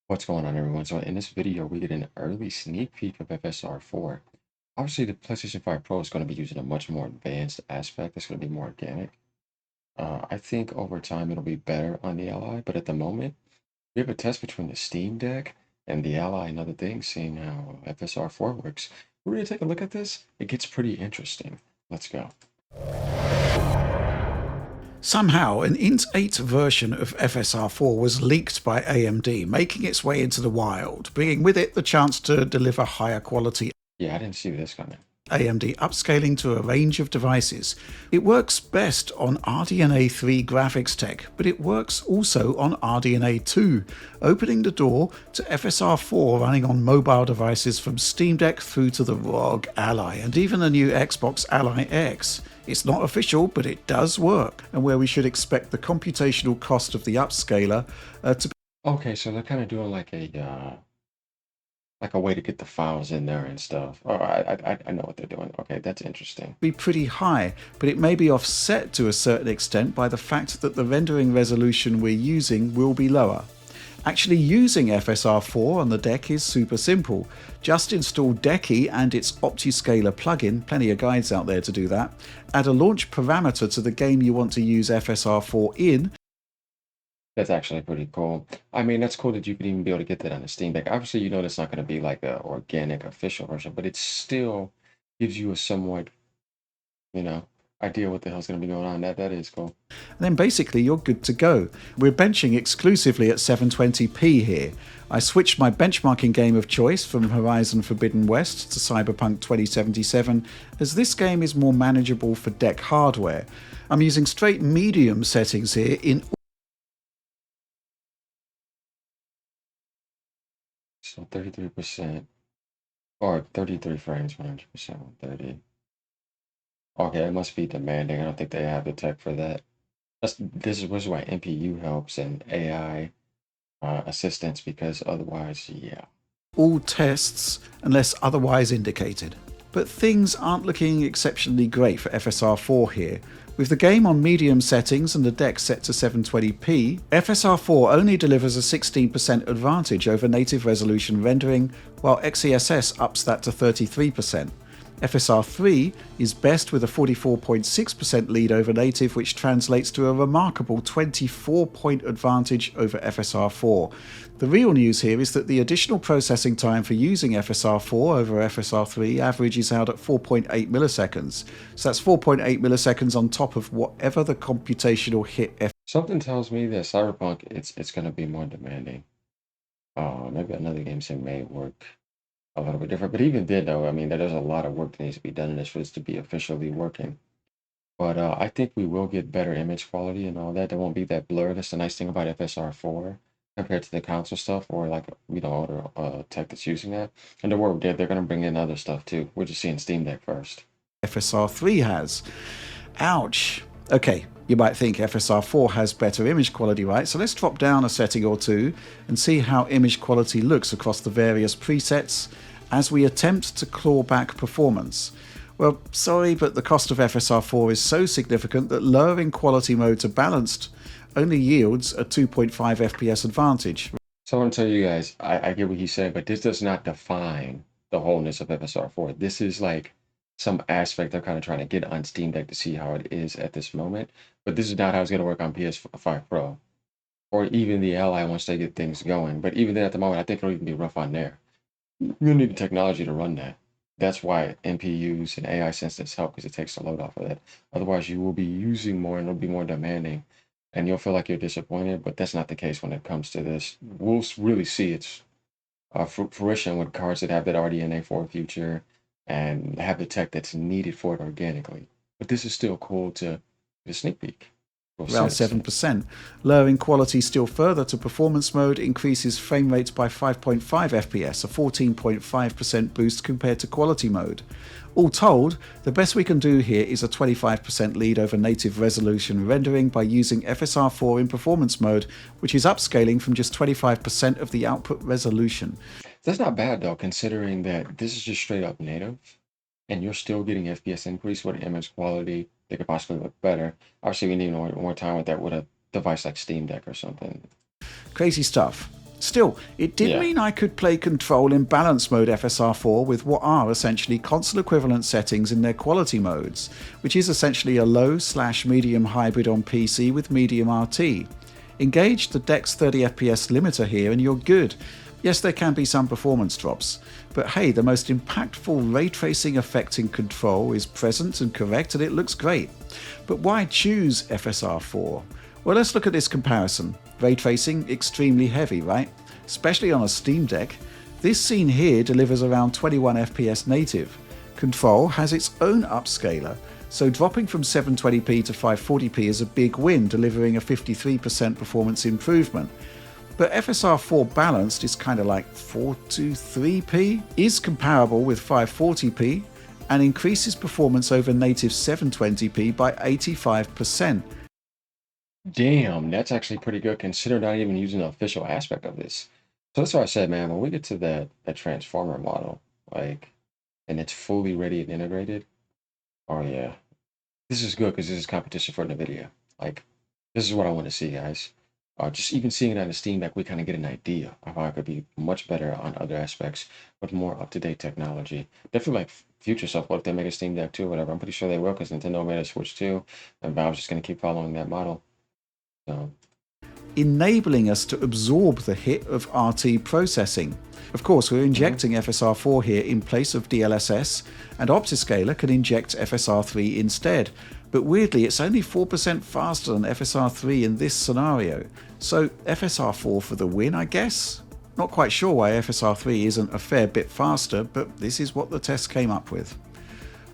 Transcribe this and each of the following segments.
What's going on, everyone? So in this video, we get an early sneak peek of FSR4. Obviously, the PlayStation 5 Pro is going to be using a much more advanced aspect. It's going to be more organic. I think over time it'll be better on the Ally, but at the moment, we have a test between the Steam Deck and the Ally and other things, seeing how FSR4 works. We're going to take a look at this. It gets pretty interesting. Let's go. Somehow, an INT8 version of FSR4 was leaked by AMD, making its way into the wild, bringing with it the chance to deliver higher quality Yeah, I didn't see this coming. AMD upscaling to a range of devices. It works best on RDNA 3 graphics tech, but it works also on RDNA 2, opening the door to FSR4 running on mobile devices from Steam Deck through to the ROG Ally and even the new Xbox Ally X. It's not official, but it does work, and where we should expect the computational cost of the upscaler to Okay, so they're kind of doing like a way to get the files in there and stuff. Oh, I know what they're doing. Okay, that's interesting. be pretty high, but it may be offset to a certain extent by the fact that the rendering resolution we're using will be lower. Actually using FSR4 on the deck is super simple. Just install Decky and its OptiScaler plugin, plenty of guides out there to do that. Add a launch parameter to the game you want to use FSR4 in. That's actually pretty cool. I mean, that's cool that you could even be able to get that on the Steam Deck. Obviously, you know that's not going to be like a organic official version, but it still gives you a somewhat, you know, idea what the hell's going to be going on. That is cool. And then basically you're good to go. We're benching exclusively at 720p here. I switched my benchmarking game of choice from Horizon Forbidden West to Cyberpunk 2077, as this game is more manageable for deck hardware. I'm using straight medium settings here in So 33% or 33 frames, 100%, 130. Okay, it must be demanding. I don't think they have the tech for that. This is why NPU helps and AI assistance, because otherwise, yeah. all tests unless otherwise indicated. But things aren't looking exceptionally great for FSR4 here. With the game on medium settings and the deck set to 720p, FSR4 only delivers a 16% advantage over native resolution rendering, while XeSS ups that to 33%. FSR3 is best with a 44.6% lead over native, which translates to a remarkable 24-point advantage over FSR4. The real news here is that the additional processing time for using FSR4 over FSR3 averages out at 4.8 milliseconds. So that's 4.8 milliseconds on top of whatever the computational hit Something tells me that Cyberpunk it's going to be more demanding. Maybe another game sim may work a little bit different. But even then, though, I mean, there's a lot of work that needs to be done in this for this to be officially working. But I think we will get better image quality and all that. There won't be that blur. That's the nice thing about FSR4 compared to the console stuff or like, you know, other tech that's using that. And they're going to bring in other stuff too. We're just seeing Steam Deck first. FSR3 has. Ouch. Okay, you might think FSR4 has better image quality, right? So let's drop down a setting or two and see how image quality looks across the various presets as we attempt to claw back performance. Well, sorry, but the cost of FSR4 is so significant that lowering quality mode to balanced only yields a 2.5 FPS advantage. So I want to tell you guys, I get what he's saying, but this does not define the wholeness of FSR4. This is like some aspect they're kind of trying to get on Steam Deck to see how it is at this moment. But this is not how it's going to work on PS5 Pro or even the Ally once they get things going. But even then, at the moment, I think it'll even be rough on there. You need the technology to run that. That's why NPUs and AI systems help, because it takes the load off of that. Otherwise, you will be using more and it'll be more demanding, and you'll feel like you're disappointed. But that's not the case when it comes to this. We'll really see its fruition with cards that have that RDNA4 future and have the tech that's needed for it organically. But this is still cool to the sneak peek. We'll Around 7%. Lowering quality still further to performance mode increases frame rates by 5.5 FPS, a 14.5% boost compared to quality mode. All told, the best we can do here is a 25% lead over native resolution rendering by using FSR4 in performance mode, which is upscaling from just 25% of the output resolution. That's not bad though, considering that this is just straight up native, and you're still getting FPS increase with image quality that could possibly look better. Obviously, we need more time with that with a device like Steam Deck or something. Crazy stuff. Still, it did Yeah. mean I could play Control in balance mode FSR4 with what are essentially console equivalent settings in their quality modes, which is essentially a low/medium hybrid on PC with medium RT. Engage the DeX 30 FPS limiter here and you're good. Yes, there can be some performance drops, but hey, the most impactful ray tracing effect in Control is present and correct and it looks great. But why choose FSR4? Well, let's look at this comparison. Ray tracing, extremely heavy, right? Especially on a Steam Deck. This scene here delivers around 21 FPS native. Control has its own upscaler, so dropping from 720p to 540p is a big win, delivering a 53% performance improvement. But FSR4 balanced is kind of like 423p, is comparable with 540p, and increases performance over native 720p by 85%. Damn, that's actually pretty good considering not even using the official aspect of this. So that's why I said, man, when we get to that transformer model, like, and it's fully ready and integrated, oh yeah, this is good because this is competition for NVIDIA. Like, this is what I want to see, guys. Just even seeing it on the Steam Deck, we kind of get an idea of how it could be much better on other aspects with more up-to-date technology. Definitely like future stuff. What if they make a Steam Deck too, whatever? I'm pretty sure they will because Nintendo made a Switch too, and Valve's just going to keep following that model. So, Enabling us to absorb the hit of RT processing. Of course, we're injecting FSR4 here in place of DLSS, and Optiscaler can inject FSR3 instead. But weirdly, it's only 4% faster than FSR3 in this scenario. So FSR4 for the win, I guess? Not quite sure why FSR3 isn't a fair bit faster, but this is what the test came up with.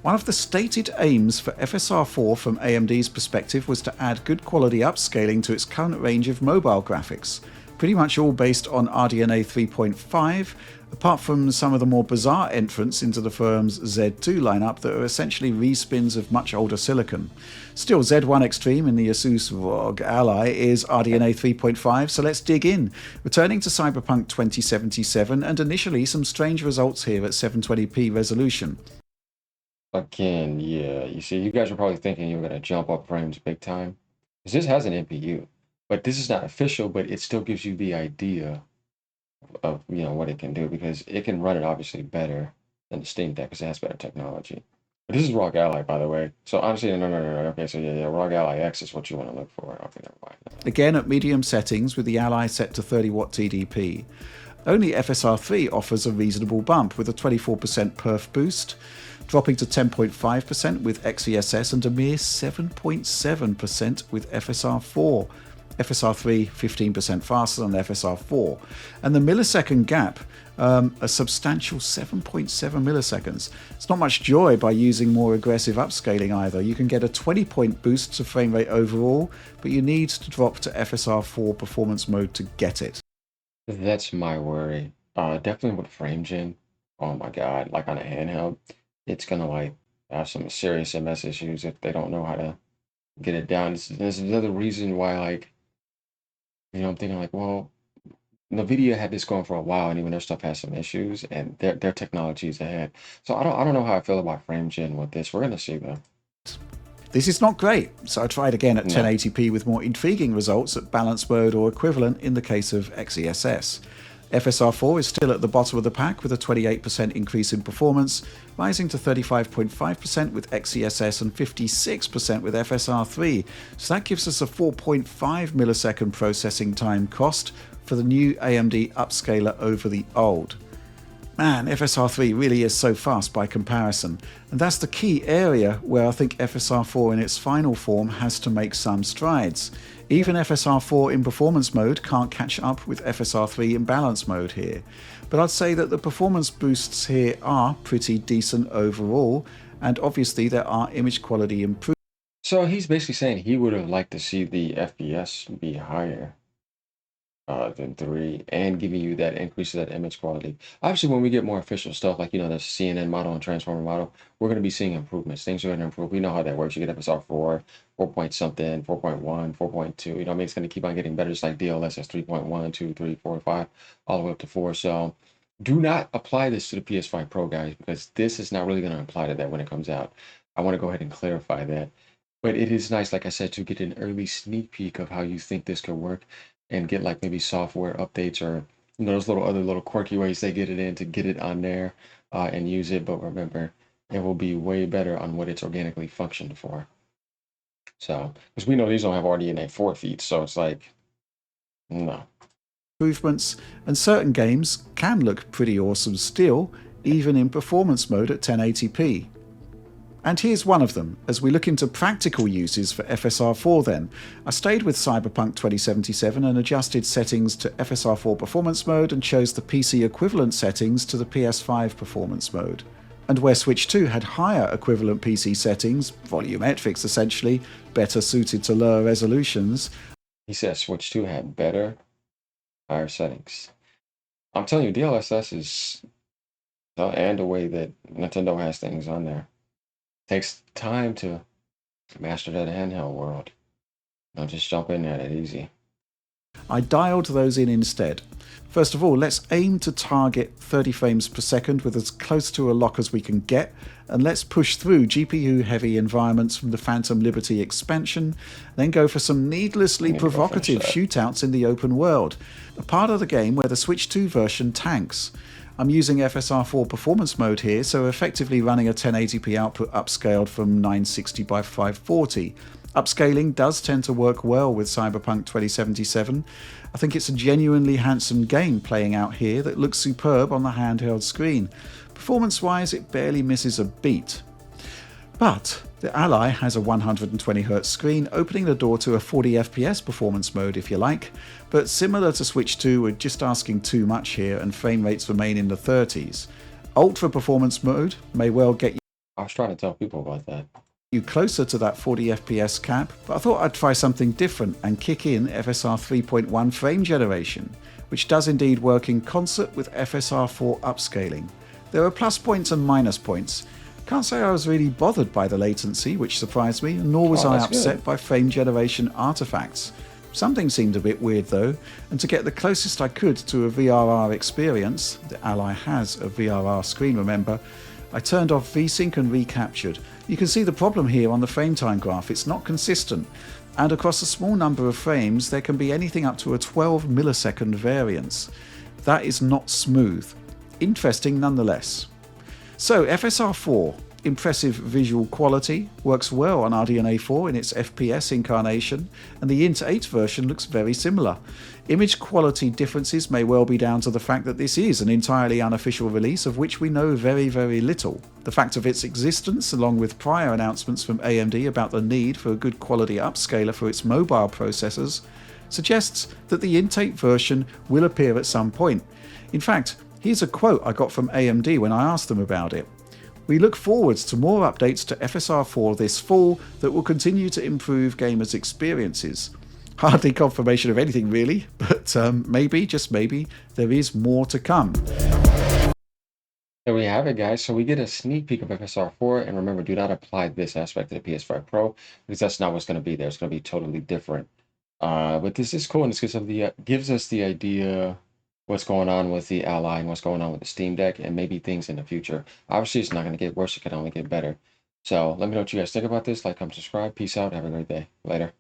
One of the stated aims for FSR4 from AMD's perspective was to add good quality upscaling to its current range of mobile graphics, pretty much all based on RDNA 3.5, apart from some of the more bizarre entrants into the firm's Z2 lineup that are essentially respins of much older silicon. Still, Z1 Extreme in the Asus ROG Ally is RDNA 3.5, so let's dig in, returning to Cyberpunk 2077 and initially some strange results here at 720p resolution. again, yeah, you see, you guys are probably thinking you were going to jump up frames big time. Because this has an NPU, but this is not official, but it still gives you the idea of, what it can do because it can run it obviously better than the Steam Deck because it has better technology. But this is ROG Ally, by the way. So honestly, no. Okay, so yeah, ROG Ally X is what you want to look for. Okay, never mind. Again at medium settings with the Ally set to 30 watt TDP. Only FSR3 offers a reasonable bump with a 24% perf boost, dropping to 10.5% with XESS and a mere 7.7% with FSR4. FSR3 15% faster than FSR4, and the millisecond gap, a substantial 7.7 milliseconds. It's not much joy by using more aggressive upscaling either. You can get a 20-point boost to frame rate overall, but you need to drop to FSR4 performance mode to get it. That's my worry. Definitely with frame gen. Oh my God, like on a handheld, it's gonna like have some serious MS issues if they don't know how to get it down. This is another reason why, like, I'm thinking like, well, NVIDIA had this going for a while, and even their stuff has some issues, and their technology is ahead. So I don't know how I feel about frame gen with this. We're gonna see though. This is not great, so I tried again at No. 1080p with more intriguing results at balance mode or equivalent in the case of XESS. FSR4 is still at the bottom of the pack with a 28% increase in performance, rising to 35.5% with XESS and 56% with FSR3. So that gives us a 4.5 millisecond processing time cost for the new AMD upscaler over the old. Man, FSR3 really is so fast by comparison, and that's the key area where I think FSR4 in its final form has to make some strides. Even FSR4 in performance mode can't catch up with FSR3 in balance mode here, but I'd say that the performance boosts here are pretty decent overall, and obviously there are image quality improvements. So he's basically saying he would have liked to see the FPS be higher than 3 and giving you that increase of that image quality. Obviously, when we get more official stuff like, the CNN model and Transformer model, we're going to be seeing improvements. Things are going to improve. We know how that works. You get FSR4, 4 point something, 4.1, 4.2. You know what I mean? It's going to keep on getting better, just like DLSS 3.1, 2, 3, 4, 5, all the way up to 4. So do not apply this to the PS5 Pro, guys, because this is not really going to apply to that when it comes out. I want to go ahead and clarify that. But it is nice, like I said, to get an early sneak peek of how you think this could work and get like maybe software updates or You know, those little other little quirky ways they get it in to get it on there and use it. But remember, it will be way better on what it's organically functioned for. So, because we know these don't have RDNA 4 feeds, so it's like, no. Improvements, and certain games can look pretty awesome still, even in performance mode at 1080p. And here's one of them, as we look into practical uses for FSR4 then. I stayed with Cyberpunk 2077 and adjusted settings to FSR4 performance mode and chose the PC equivalent settings to the PS5 performance mode. And where Switch 2 had higher equivalent PC settings, volumetrics essentially, better suited to lower resolutions. He said Switch 2 had better, higher settings. I'm telling you, DLSS is, and the way that Nintendo has things on there. Takes time to master that handheld world. Don't just jump in there that easy. I dialed those in instead. First of all, let's aim to target 30 frames per second with as close to a lock as we can get, and let's push through GPU-heavy environments from the Phantom Liberty expansion, then go for some needlessly provocative shootouts in the open world, a part of the game where the Switch 2 version tanks. I'm using FSR4 performance mode here, so effectively running a 1080p output upscaled from 960 by 540. Upscaling does tend to work well with Cyberpunk 2077. I think it's a genuinely handsome game playing out here that looks superb on the handheld screen. Performance-wise, it barely misses a beat. But the Ally has a 120Hz screen, opening the door to a 40fps performance mode if you like, but similar to Switch 2, we're just asking too much here and frame rates remain in the 30s. Ultra performance mode may well get I was trying to tell people about that. you closer to that 40fps cap, but I thought I'd try something different and kick in FSR 3.1 frame generation, which does indeed work in concert with FSR4 upscaling. There are plus points and minus points. Can't say I was really bothered by the latency, which surprised me, nor was I upset by frame generation artifacts. Something seemed a bit weird though, and to get the closest I could to a VRR experience, the Ally has a VRR screen remember, I turned off VSync and recaptured. You can see the problem here on the frame time graph, it's not consistent, and across a small number of frames there can be anything up to a 12 millisecond variance. That is not smooth. Interesting nonetheless. So FSR4, impressive visual quality, works well on RDNA4 in its FPS incarnation, and the INT8 version looks very similar. Image quality differences may well be down to the fact that this is an entirely unofficial release of which we know very, very little. The fact of its existence, along with prior announcements from AMD about the need for a good quality upscaler for its mobile processors, suggests that the INT8 version will appear at some point. In fact, here's a quote I got from AMD when I asked them about it. "We look forwards to more updates to FSR4 this fall that will continue to improve gamers' experiences." Hardly confirmation of anything really, but maybe, just maybe, there is more to come. There we have it, guys. So we get a sneak peek of FSR4, and remember, do not apply this aspect to the PS5 Pro, because that's not what's going to be there. It's going to be totally different. But this is cool, and this gives us the idea what's going on with the Ally and what's going on with the Steam Deck, and maybe things in the future. Obviously, it's not going to get worse. It can only get better. So let me know what you guys think about this. Like, comment, subscribe. Peace out. Have a great day. Later.